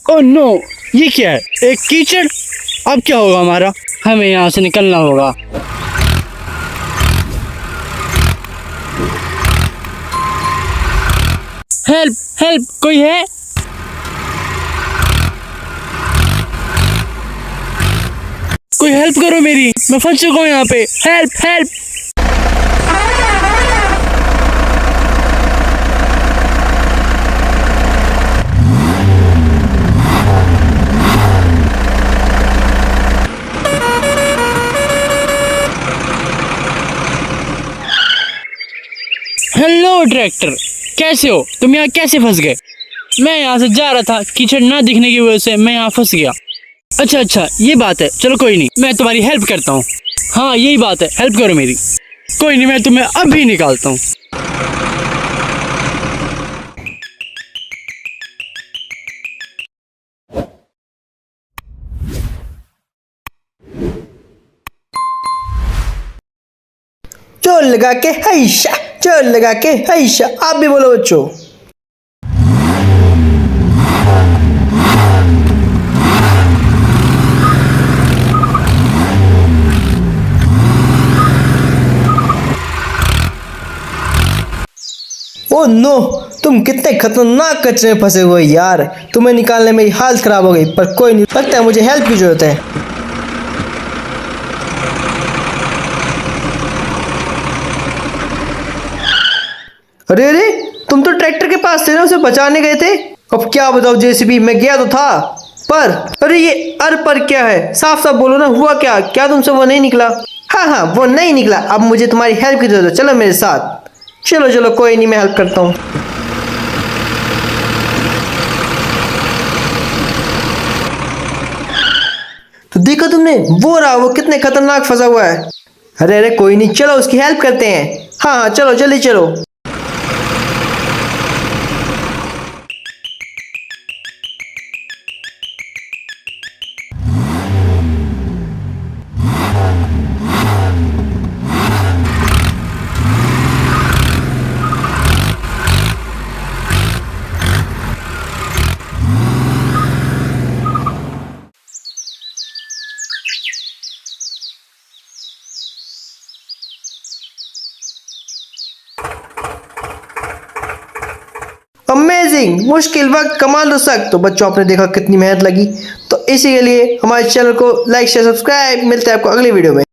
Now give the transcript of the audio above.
Oh no, ये क्या है? एक कीचड़। अब क्या होगा हमारा? हमें यहाँ से निकलना होगा। हेल्प हेल्प, कोई है? कोई हेल्प करो मेरी, मैं फंस चुका हूँ यहाँ पे। Help help. हेलो ट्रैक्टर, कैसे हो तुम? यहाँ कैसे फंस गए? मैं यहाँ से जा रहा था, कीचड़ ना दिखने की वजह से मैं यहाँ फंस गया। अच्छा, ये बात है। चलो कोई नहीं, मैं तुम्हारी हेल्प करता हूँ। हाँ यही बात है, हेल्प करो मेरी। कोई नहीं, मैं तुम्हें अभी निकालता हूँ। जोर लगा के हैशा, जोर लगा के हैशा। आप भी बोलो बच्चों। ओह नो, तुम कितने खतरनाक कचरे में फंसे हुए यार। तुम्हें निकालने में मेरी हालत खराब हो गई, पर कोई नहीं, लगता है मुझे हेल्प की जरूरत है। अरे अरे, तुम तो ट्रैक्टर के पास थे ना, उसे बचाने गए थे। अब क्या बताओ जेसीबी, मैं गया तो था पर अरे ये पर क्या है? साफ साफ बोलो ना, हुआ क्या? क्या तुमसे वो नहीं निकला? हाँ, वो नहीं निकला। अब मुझे तुम्हारी हेल्प की जरूरत है, चलो मेरे साथ। चलो चलो, कोई नहीं, मैं हेल्प करता हूँ। तो देखा तुमने, वो रहा, वो कितने खतरनाक फंसा हुआ है। अरे अरे कोई नहीं, चलो उसकी हेल्प करते हैं। हाँ, चलो जल्दी चलो। अमेजिंग, मुश्किल वक्त कमाल रुसक। तो बच्चों, आपने देखा कितनी मेहनत लगी। तो इसी के लिए हमारे चैनल को लाइक शेयर सब्सक्राइब। मिलते हैं आपको अगली वीडियो में।